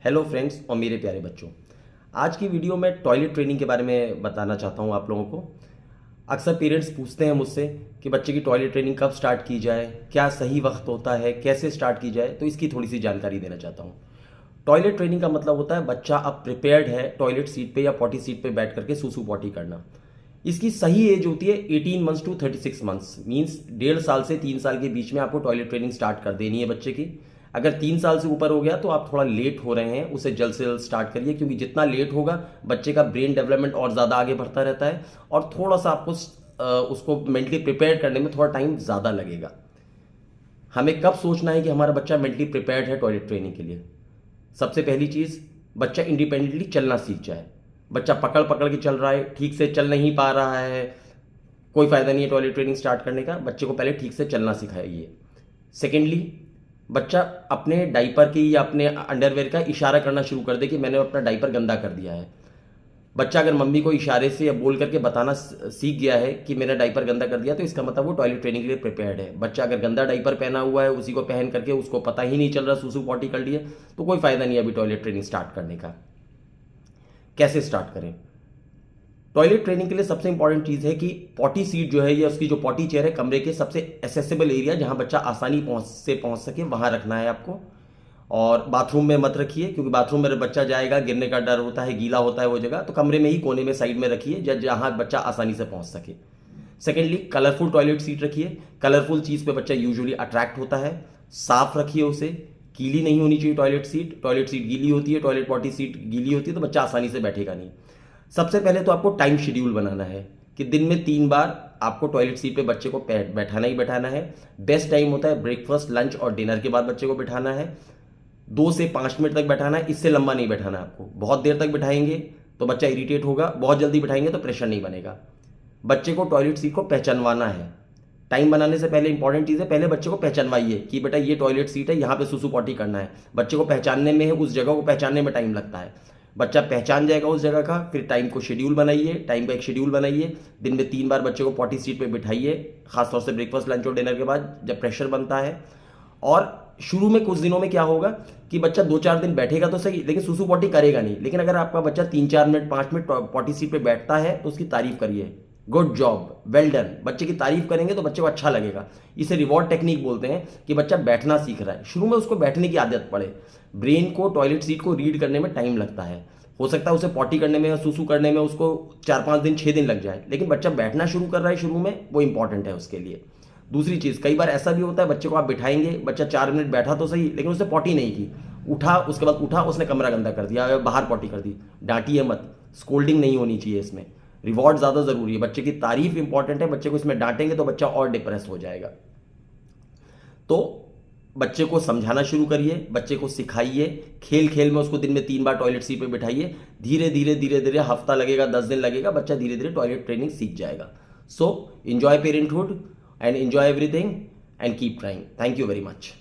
Hello friends और मेरे प्यारे बच्चों, आज की वीडियो में टॉयलेट ट्रेनिंग के बारे में बताना चाहता हूँ आप लोगों को। अक्सर पेरेंट्स पूछते हैं मुझसे कि बच्चे की टॉयलेट ट्रेनिंग कब स्टार्ट की जाए, क्या सही वक्त होता है, कैसे स्टार्ट की जाए, तो इसकी थोड़ी सी जानकारी देना चाहता हूँ। टॉयलेट ट्रेनिंग का मतलब होता है बच्चा अब प्रिपेयर्ड है टॉयलेट सीट पे या पॉटी सीट पे बैठ करके सूसू पॉटी करना। इसकी सही एज होती है 18 मंथ्स टू 36 मंथ्स, मीन्स 1.5 साल से 3 साल के बीच में आपको टॉयलेट ट्रेनिंग स्टार्ट कर देनी है बच्चे की। अगर 3 साल से ऊपर हो गया तो आप थोड़ा लेट हो रहे हैं, उसे जल्द से जल्द स्टार्ट करिए, क्योंकि जितना लेट होगा बच्चे का ब्रेन डेवलपमेंट और ज़्यादा आगे बढ़ता रहता है और थोड़ा सा आपको उसको मेंटली प्रिपेयर करने में थोड़ा टाइम ज़्यादा लगेगा। हमें कब सोचना है कि हमारा बच्चा मेंटली प्रिपेयर्ड है टॉयलेट ट्रेनिंग के लिए? सबसे पहली चीज़, बच्चा इंडिपेंडेंटली चलना सीख जाए। बच्चा पकड़ पकड़ के चल रहा है, ठीक से चल नहीं पा रहा है, कोई फ़ायदा नहीं है टॉयलेट ट्रेनिंग स्टार्ट करने का। बच्चे को पहले ठीक से चलना सिखाइए। सेकेंडली, बच्चा अपने डाइपर की या अपने अंडरवेयर का इशारा करना शुरू कर दे कि मैंने अपना डाइपर गंदा कर दिया है। बच्चा अगर मम्मी को इशारे से या बोल करके बताना सीख गया है कि मेरा डाइपर गंदा कर दिया, तो इसका मतलब वो टॉयलेट ट्रेनिंग के लिए प्रिपेयर्ड है। बच्चा अगर गंदा डाइपर पहना हुआ है, उसी को पहन करके उसको पता ही नहीं चल रहा सूसू पॉटी कर लिए, तो कोई फायदा नहीं है अभी टॉयलेट ट्रेनिंग स्टार्ट करने का। कैसे स्टार्ट करें? टॉयलेट ट्रेनिंग के लिए सबसे इंपॉर्टेंट चीज़ है कि पॉटी सीट जो है या उसकी जो पॉटी चेयर है, कमरे के सबसे एसेसिबल एरिया जहां बच्चा आसानी पहुंच सके वहां रखना है आपको। और बाथरूम में मत रखिए, क्योंकि बाथरूम में बच्चा जाएगा, गिरने का डर होता है, गीला होता है वो जगह, तो कमरे में ही कोने में साइड में रखिए जहां बच्चा आसानी से पहुंच सके। सेकेंडली, कलरफुल टॉयलेट सीट रखिए। कलरफुल चीज़ पे बच्चा यूजुअली अट्रैक्ट होता है। साफ रखिए उसे, गीली नहीं होनी चाहिए टॉयलेट सीट। टॉयलेट सीट गीली होती है, टॉयलेट पॉटी सीट गीली होती है, तो बच्चा आसानी से बैठेगा नहीं। सबसे पहले तो आपको टाइम शेड्यूल बनाना है कि दिन में 3 बार आपको टॉयलेट सीट पे बच्चे को बैठाना ही बैठाना है। बेस्ट टाइम होता है ब्रेकफास्ट, लंच और डिनर के बाद बच्चे को बैठाना है। 2 से 5 मिनट तक बैठाना है, इससे लंबा नहीं बैठाना है आपको। बहुत देर तक बैठाएंगे तो बच्चा इरिटेट होगा, बहुत जल्दी बैठाएंगे तो प्रेशर नहीं बनेगा। बच्चे को टॉयलेट सीट को पहचानवाना है। टाइम बनाने से पहले इंपॉर्टेंट चीज़ है, पहले बच्चे को पहचानवाइए कि बेटा ये टॉयलेट सीट है, यहाँ पे सुसु पॉटी करना है। बच्चे को पहचानने में, उस जगह को पहचानने में टाइम लगता है। बच्चा पहचान जाएगा उस जगह का, फिर टाइम को शेड्यूल बनाइए, टाइम का एक शेड्यूल बनाइए। दिन में 3 बार बच्चे को पॉटी सीट पे बिठाइए, खासतौर से ब्रेकफास्ट, लंच और डिनर के बाद जब प्रेशर बनता है। और शुरू में कुछ दिनों में क्या होगा कि बच्चा 2-4 दिन बैठेगा तो सही, लेकिन सुसु पॉटी करेगा नहीं। लेकिन अगर आपका बच्चा 3-4 मिनट, 5 मिनट पॉटी सीट पे बैठता है तो उसकी तारीफ करिए, गुड जॉब, वेल डन। बच्चे की तारीफ करेंगे तो बच्चे को अच्छा लगेगा। इसे रिवॉर्ड टेक्निक बोलते हैं कि बच्चा बैठना सीख रहा है। शुरू में उसको बैठने की आदत पड़े। ब्रेन को टॉयलेट सीट को रीड करने में टाइम लगता है। हो सकता है उसे पॉटी करने में या सुसु करने में उसको 4-5 दिन, 6 दिन लग जाए, लेकिन बच्चा बैठना शुरू कर रहा है शुरू में, वो इंपॉर्टेंट है उसके लिए। दूसरी चीज़, कई बार ऐसा भी होता है बच्चे को आप बिठाएंगे, बच्चा 4 मिनट बैठा तो सही, लेकिन उसने पॉटी नहीं की, उठा, उसके बाद उठा, उसने कमरा गंदा कर दिया, बाहर पॉटी कर दी। डांटिए मत, स्कोल्डिंग नहीं होनी चाहिए इसमें। रिवॉर्ड ज़्यादा ज़रूरी है, बच्चे की तारीफ इंपॉर्टेंट है। बच्चे को इसमें डांटेंगे तो बच्चा और डिप्रेस हो जाएगा। तो बच्चे को समझाना शुरू करिए, बच्चे को सिखाइए, खेल खेल में उसको दिन में 3 बार टॉयलेट सीट पे बिठाइए। धीरे धीरे धीरे धीरे, हफ्ता लगेगा, 10 दिन लगेगा, बच्चा धीरे धीरे टॉयलेट ट्रेनिंग सीख जाएगा। So enjoy parenthood and enjoy everything and keep trying. Thank you very much.